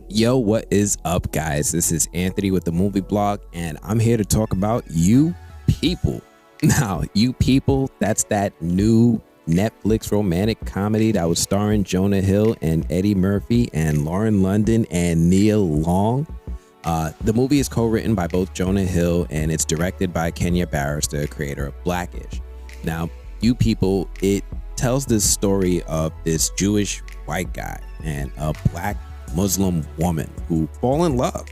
Yo, what is up, guys? This is Anthony with the Movie Blog, and I'm here to talk about You People. Now, You People, that's that new Netflix romantic comedy that was starring Jonah Hill and Eddie Murphy and Laren London and Nia Long. The movie is co-written by both Jonah Hill and it's directed by Kenya Barris, the creator of Blackish. Now, You People, it tells the story of this Jewish white guy and a black Muslim woman who fall in love.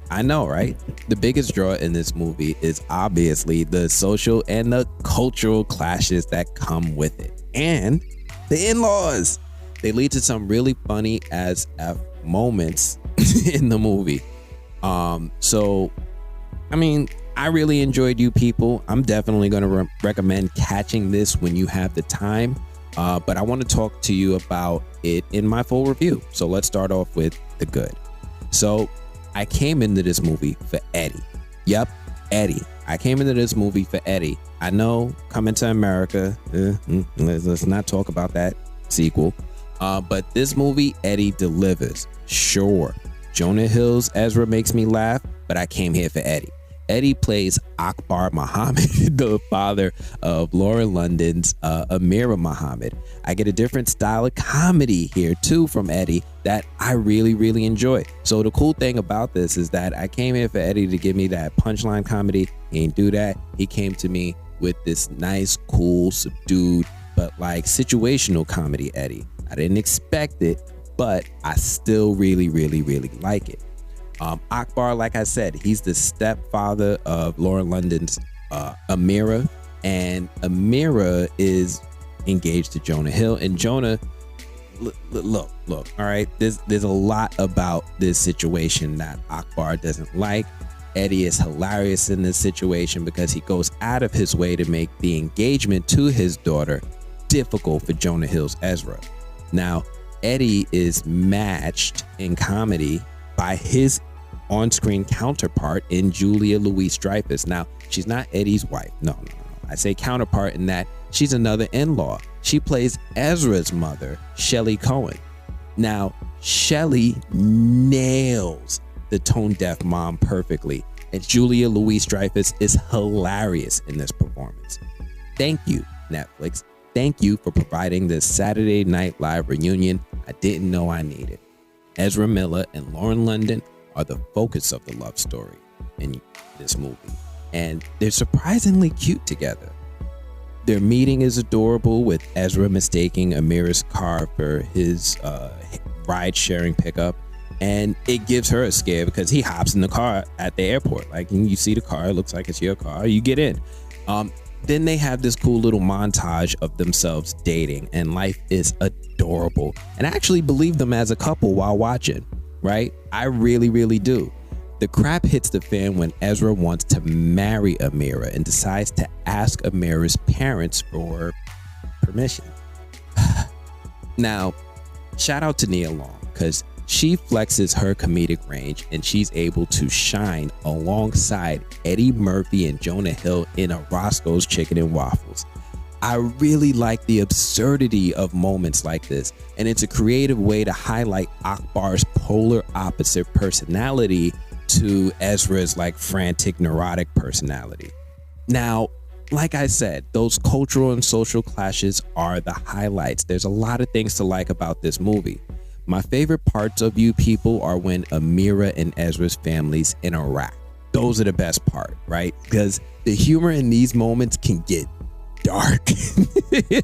I know, right? The biggest draw in this movie is obviously the social and the cultural clashes that come with it. And the in-laws. They lead to some really funny as F moments in the movie. I really enjoyed You People. I'm definitely going to recommend catching this when you have the time. But I want to talk to you about it in my full review. So let's start off with the good. So I came into this movie for Eddie. Yep, Eddie. I came into this movie for Eddie. I know Coming to America. Let's not talk about that sequel. But this movie, Eddie delivers. Sure, Jonah Hill's Ezra makes me laugh, but I came here for Eddie. Eddie plays Akbar Muhammad, the father of Laren London's Amira Muhammad. I get a different style of comedy here too from Eddie that I really, really enjoy. So the cool thing about this is that I came here for Eddie to give me that punchline comedy. He didn't do that. He came to me with this nice, cool, subdued, but like situational comedy Eddie. I didn't expect it, but I still really, really, really like it. Akbar, like I said, he's the stepfather of Laren London's Amira, and Amira is engaged to Jonah Hill. And Jonah, look, all right, there's a lot about this situation that Akbar doesn't like. Eddie is hilarious in this situation because he goes out of his way to make the engagement to his daughter difficult for Jonah Hill's Ezra. Now, Eddie is matched in comedy by his on-screen counterpart in Julia Louis-Dreyfus. Now, she's not Eddie's wife. No. I say counterpart in that she's another in-law. She plays Ezra's mother, Shelley Cohen. Now, Shelley nails the tone-deaf mom perfectly, and Julia Louis-Dreyfus is hilarious in this performance. Thank you, Netflix. Thank you for providing this Saturday Night Live reunion I didn't know I needed. Ezra Miller and Laren London are the focus of the love story in this movie, and they're surprisingly cute together. Their meeting is adorable, with Ezra mistaking Amira's car for his ride-sharing pickup, and it gives her a scare because he hops in the car at the airport. Like, you see the car, it looks like it's your car, you get in. Then they have this cool little montage of themselves dating, and life is adorable. And I actually believe them as a couple while watching, right? I really, really do. The crap hits the fan when Ezra wants to marry Amira and decides to ask Amira's parents for permission. Now, shout out to Nia Long, because she flexes her comedic range and she's able to shine alongside Eddie Murphy and Jonah Hill in a Roscoe's Chicken and Waffles. I really like the absurdity of moments like this, and it's a creative way to highlight Akbar's polar opposite personality to Ezra's like frantic, neurotic personality. Now, like I said, those cultural and social clashes are the highlights. There's a lot of things to like about this movie. My favorite parts of You People are when Amira and Ezra's families interact. Those are the best part, right? Because the humor in these moments can get dark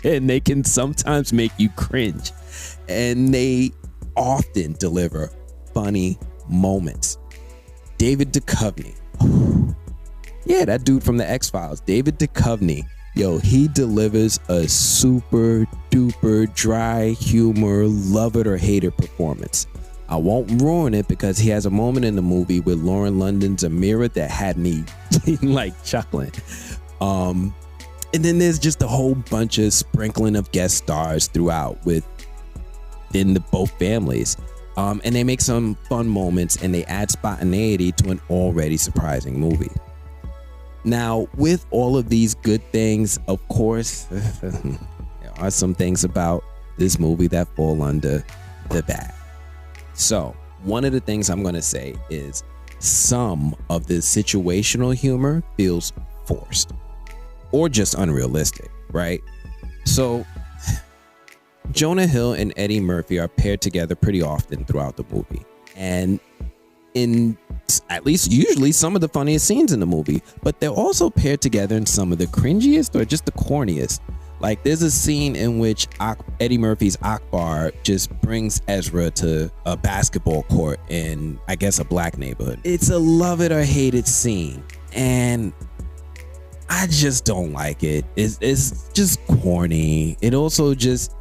and they can sometimes make you cringe, and they often deliver funny moments. David Duchovny, yeah, that dude from the X-Files, David Duchovny, yo, he delivers a super duper dry humor, love it or hate it performance. I won't ruin it because he has a moment in the movie with Laren London's Amira that had me like chuckling. And then there's just a whole bunch of sprinkling of guest stars throughout within both families. And they make some fun moments and they add spontaneity to an already surprising movie. Now, with all of these good things, of course, there are some things about this movie that fall under the bad. So, one of the things I'm going to say is some of the situational humor feels forced or just unrealistic, right? So Jonah Hill and Eddie Murphy are paired together pretty often throughout the movie. And in at least usually some of the funniest scenes in the movie, but they're also paired together in some of the cringiest or just the corniest. Like there's a scene in which Eddie Murphy's Akbar just brings Ezra to a basketball court in, I guess, a black neighborhood. It's a love it or hate it scene, and I just don't like it. It's just corny. It also just,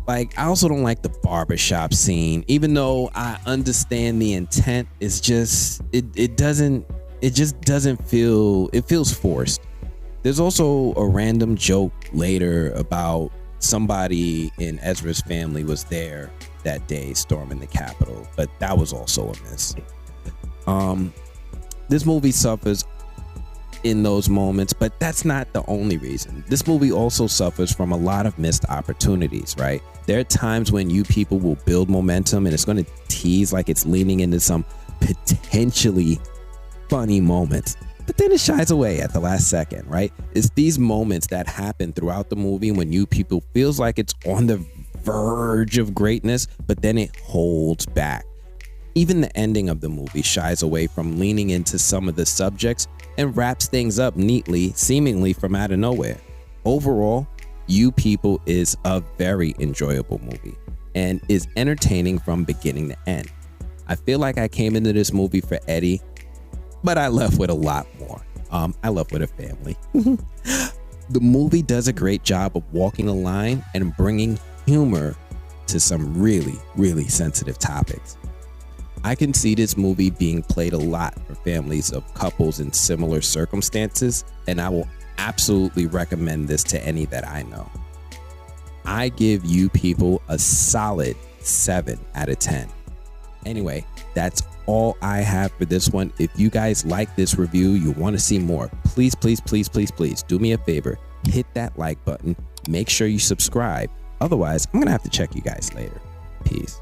like, I also don't like the barbershop scene, even though I understand the intent. It's just, it just doesn't feel, it feels forced. There's also a random joke later about somebody in Ezra's family was there that day storming the Capitol, but that was also a miss. This movie suffers in those moments, but that's not the only reason. This movie also suffers from a lot of missed opportunities, right? There are times when you people will build momentum and it's going to tease like it's leaning into some potentially funny moments, but then it shies away at the last second, right? It's these moments that happen throughout the movie when you people feels like it's on the verge of greatness, but then it holds back. Even the ending of the movie shies away from leaning into some of the subjects and wraps things up neatly, seemingly from out of nowhere. Overall, You People is a very enjoyable movie and is entertaining from beginning to end. I feel like I came into this movie for Eddie, but I left with a lot more. I left with a family. The movie does a great job of walking a line and bringing humor to some really, really sensitive topics. I can see this movie being played a lot for families of couples in similar circumstances, and I will absolutely recommend this to any that I know. I give You People a solid 7 out of 10. Anyway, that's all I have for this one. If you guys like this review, you want to see more, please do me a favor, hit that like button, make sure you subscribe. Otherwise, I'm gonna have to check you guys later. Peace.